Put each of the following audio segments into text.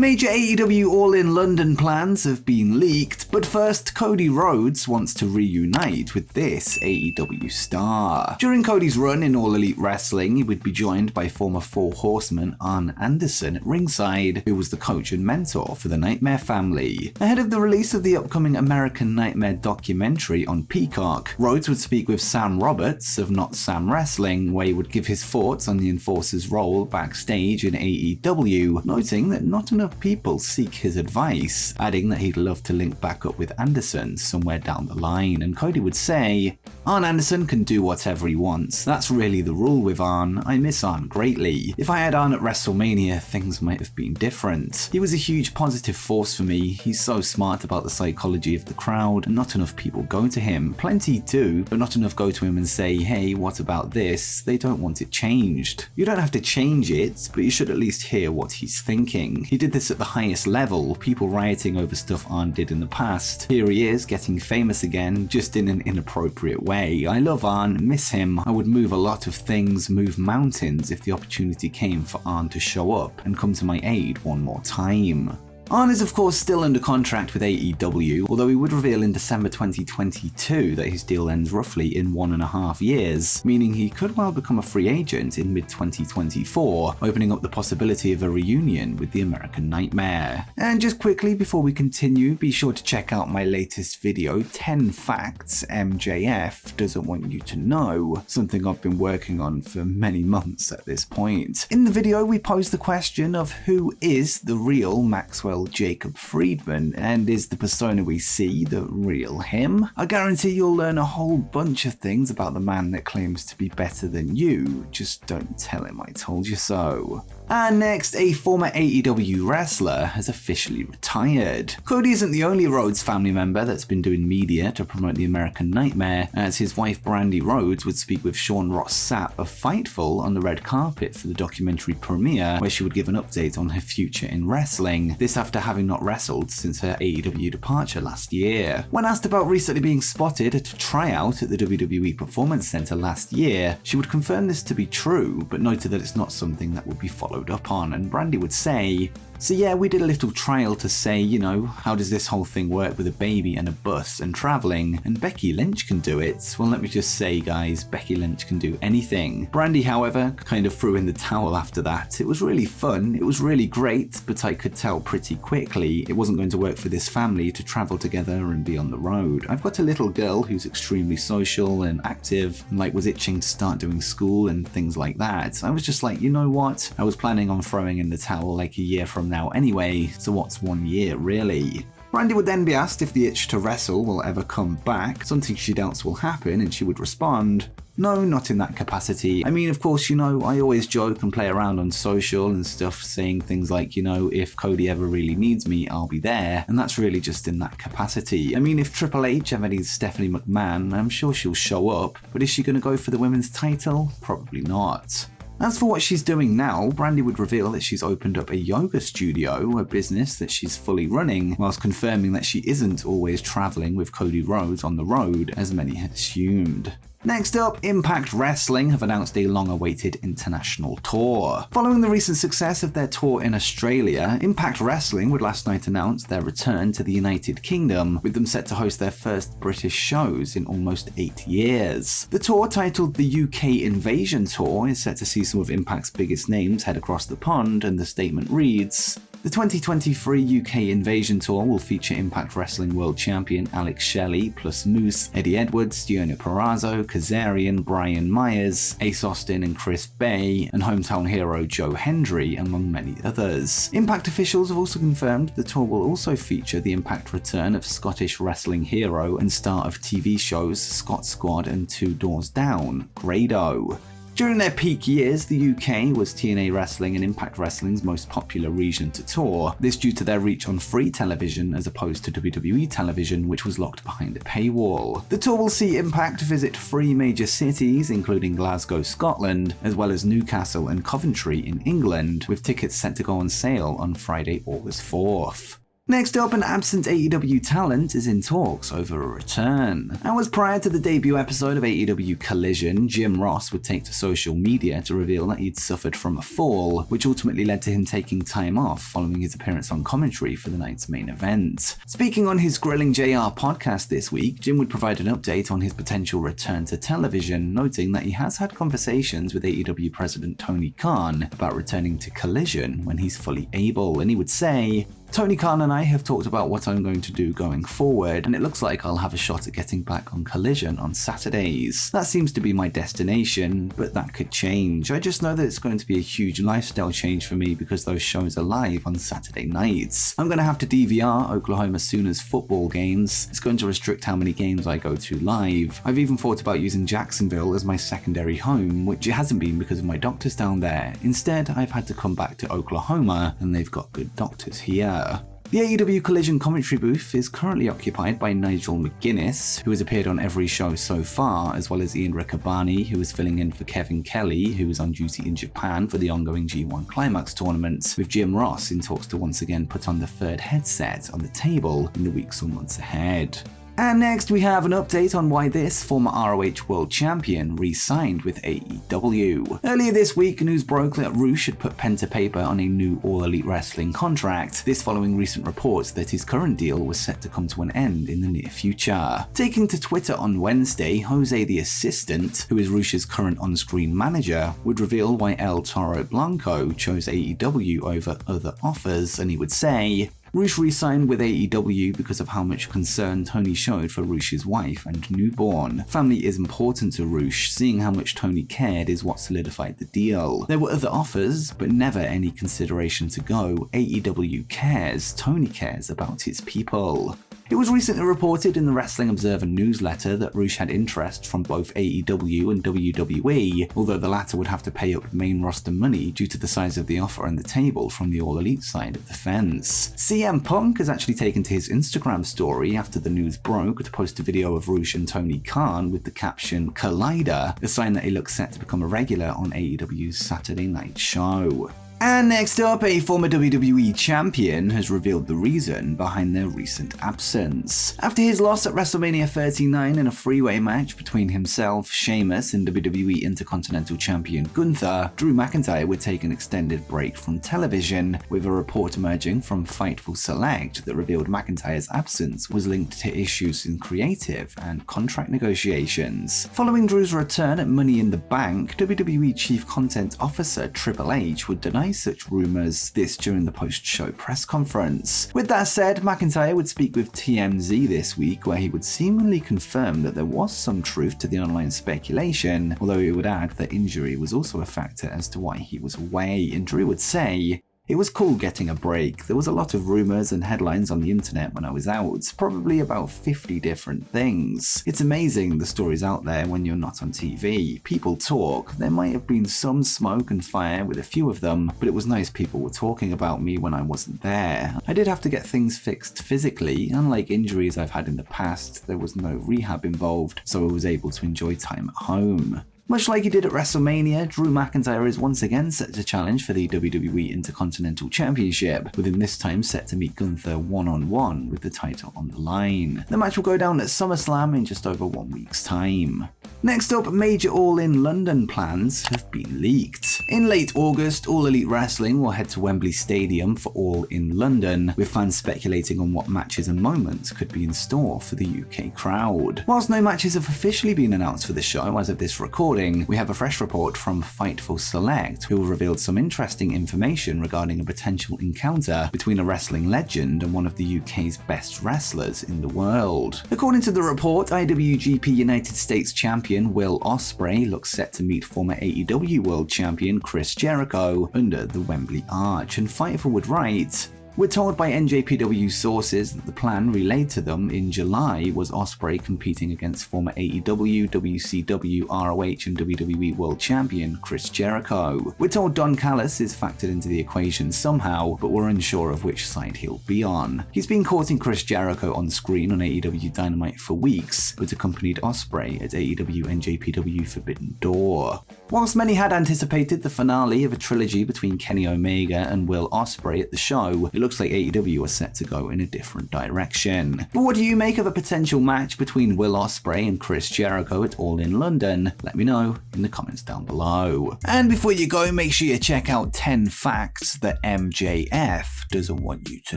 Major AEW All-In London plans have been leaked, but first, Cody Rhodes wants to reunite with this AEW star. During Cody's run in All Elite Wrestling, he would be joined by former Four Horseman Arn Anderson at ringside, who was the coach and mentor for the Nightmare family. Ahead of the release of the upcoming American Nightmare documentary on Peacock, Rhodes would speak with Sam Roberts of Not Sam Wrestling, where he would give his thoughts on the Enforcer's role backstage in AEW, noting that not enough people seek his advice, adding that he'd love to link back up with Anderson somewhere down the line, and Cody would say, "Arn Anderson can do whatever he wants. That's really the rule with Arn. I miss Arn greatly. If I had Arn at WrestleMania, things might have been different. He was a huge positive force for me. He's so smart about the psychology of the crowd, and not enough people go to him. Plenty do, but not enough go to him and say, hey, what about this? They don't want it changed. You don't have to change it, but you should at least hear what he's thinking. He did this at the highest level, people rioting over stuff Arn did in the past. Here he is, getting famous again, just in an inappropriate way. I love Arn, miss him. I would move a lot of things, move mountains if the opportunity came for Arn to show up and come to my aid one more time." Arn is of course still under contract with AEW, although he would reveal in December 2022 that his deal ends roughly in 1.5 years, meaning he could well become a free agent in mid-2024, opening up the possibility of a reunion with the American Nightmare. And just quickly before we continue, be sure to check out my latest video, 10 Facts MJF Doesn't Want You to Know, something I've been working on for many months at this point. In the video we pose the question of who is the real Maxwell Jacob Friedman, and is the persona we see the real him? I guarantee you'll learn a whole bunch of things about the man that claims to be better than you, just don't tell him I told you so. And next, a former AEW wrestler has officially retired. Cody isn't the only Rhodes family member that's been doing media to promote the American Nightmare, as his wife Brandi Rhodes would speak with Sean Ross Sapp of Fightful on the red carpet for the documentary premiere, where she would give an update on her future in wrestling, this after having not wrestled since her AEW departure last year. When asked about recently being spotted at a tryout at the WWE Performance Center last year, she would confirm this to be true, but noted that it's not something that would be followed up on, and Brandi would say, "So yeah, we did a little trial to say, how does this whole thing work with a baby and a bus and traveling, and Becky Lynch can do it. Well, let me just say guys, Becky Lynch can do anything." Brandi, however, kind of threw in the towel after that. "It was really fun, it was really great, but I could tell pretty quickly it wasn't going to work for this family to travel together and be on the road. I've got a little girl who's extremely social and active, and was itching to start doing school and things like that. I was just like, you know what? I was planning on throwing in the towel a year from now anyway, so what's 1 year really?" Brandi would then be asked if the itch to wrestle will ever come back, something she doubts will happen, and she would respond, "No, not in that capacity. I mean, of course, I always joke and play around on social and stuff, saying things like, if Cody ever really needs me, I'll be there, and that's really just in that capacity. I mean, if Triple H ever needs Stephanie McMahon, I'm sure she'll show up, but is she going to go for the women's title? Probably not." As for what she's doing now, Brandi would reveal that she's opened up a yoga studio, a business that she's fully running, whilst confirming that she isn't always traveling with Cody Rhodes on the road, as many had assumed. Next up, Impact Wrestling have announced a long-awaited international tour. Following the recent success of their tour in Australia, Impact Wrestling would last night announce their return to the United Kingdom, with them set to host their first British shows in almost 8 years. The tour, titled the UK Invasion Tour, is set to see some of Impact's biggest names head across the pond, and the statement reads, "The 2023 UK Invasion Tour will feature Impact Wrestling World Champion Alex Shelley plus Moose, Eddie Edwards, Deonna Purrazzo, Kazarian, Brian Myers, Ace Austin and Chris Bay, and hometown hero Joe Hendry, among many others." Impact officials have also confirmed the tour will also feature the Impact return of Scottish wrestling hero and star of TV shows Scott Squad and Two Doors Down, Grado. During their peak years, the UK was TNA Wrestling and Impact Wrestling's most popular region to tour, this due to their reach on free television as opposed to WWE television, which was locked behind a paywall. The tour will see Impact visit 3 major cities, including Glasgow, Scotland, as well as Newcastle and Coventry in England, with tickets set to go on sale on Friday, August 4th. Next up, an absent AEW talent is in talks over a return. Hours prior to the debut episode of AEW Collision, Jim Ross would take to social media to reveal that he'd suffered from a fall, which ultimately led to him taking time off following his appearance on commentary for the night's main event. Speaking on his Grilling JR podcast this week, Jim would provide an update on his potential return to television, noting that he has had conversations with AEW President Tony Khan about returning to Collision when he's fully able, and he would say, "Tony Khan and I have talked about what I'm going to do going forward, and it looks like I'll have a shot at getting back on Collision on Saturdays. That seems to be my destination, but that could change. I just know that it's going to be a huge lifestyle change for me because those shows are live on Saturday nights. I'm going to have to DVR Oklahoma Sooners football games. It's going to restrict how many games I go to live. I've even thought about using Jacksonville as my secondary home, which it hasn't been because of my doctors down there. Instead, I've had to come back to Oklahoma, and they've got good doctors here." The AEW Collision commentary booth is currently occupied by Nigel McGuinness, who has appeared on every show so far, as well as Ian Riccaboni, who is filling in for Kevin Kelly, who is on duty in Japan for the ongoing G1 Climax tournament, with Jim Ross in talks to once again put on the third headset on the table in the weeks or months ahead. And next we have an update on why this former ROH World Champion re-signed with AEW. Earlier this week, news broke that Rush had put pen to paper on a new All Elite Wrestling contract, this following recent reports that his current deal was set to come to an end in the near future. Taking to Twitter on Wednesday, Jose the Assistant, who is Rush's current on-screen manager, would reveal why El Toro Blanco chose AEW over other offers, and he would say, "Rush re-signed with AEW because of how much concern Tony showed for Rush's wife and newborn. Family is important to Rush. Seeing how much Tony cared is what solidified the deal. There were other offers, but never any consideration to go. AEW cares. Tony cares about his people." It was recently reported in the Wrestling Observer newsletter that Rush had interest from both AEW and WWE, although the latter would have to pay up main roster money due to the size of the offer on the table from the All Elite side of the fence. CM Punk has actually taken to his Instagram story after the news broke to post a video of Rush and Tony Khan with the caption "Collider," a sign that he looks set to become a regular on AEW's Saturday night show. And next up, a former WWE champion has revealed the reason behind their recent absence. After his loss at WrestleMania 39 in a three-way match between himself, Sheamus, and WWE Intercontinental Champion Gunther, Drew McIntyre would take an extended break from television, with a report emerging from Fightful Select that revealed McIntyre's absence was linked to issues in creative and contract negotiations. Following Drew's return at Money in the Bank, WWE Chief Content Officer Triple H would deny such rumors, this during the post-show press conference. With that said, McIntyre would speak with TMZ this week, where he would seemingly confirm that there was some truth to the online speculation, although he would add that injury was also a factor as to why he was away, and Drew would say, "It was cool getting a break. There was a lot of rumors and headlines on the internet when I was out, probably about 50 different things. It's amazing the stories out there when you're not on TV. People talk. There might have been some smoke and fire with a few of them, but it was nice people were talking about me when I wasn't there. I did have to get things fixed physically. Unlike injuries I've had in the past, there was no rehab involved, so I was able to enjoy time at home." Much like he did at WrestleMania, Drew McIntyre is once again set to challenge for the WWE Intercontinental Championship, with him this time set to meet Gunther one-on-one with the title on the line. The match will go down at SummerSlam in just over 1 week's time. Next up, major All In London plans have been leaked. In late August, All Elite Wrestling will head to Wembley Stadium for All In London, with fans speculating on what matches and moments could be in store for the UK crowd. Whilst no matches have officially been announced for the show as of this recording, we have a fresh report from Fightful Select, who have revealed some interesting information regarding a potential encounter between a wrestling legend and one of the UK's best wrestlers in the world. According to the report, IWGP United States Champion Will Ospreay looks set to meet former AEW World Champion Chris Jericho under the Wembley Arch, and Fightful would write, "We're told by NJPW sources that the plan relayed to them in July was Ospreay competing against former AEW, WCW, ROH, and WWE World Champion Chris Jericho. We're told Don Callis is factored into the equation somehow, but we're unsure of which side he'll be on. He's been courting Chris Jericho on screen on AEW Dynamite for weeks, but accompanied Ospreay at AEW NJPW Forbidden Door." Whilst many had anticipated the finale of a trilogy between Kenny Omega and Will Ospreay at the show, it looks like AEW are set to go in a different direction. But what do you make of a potential match between Will Ospreay and Chris Jericho at All In London? Let me know in the comments down below. And before you go, make sure you check out 10 facts that MJF doesn't want you to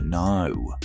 know.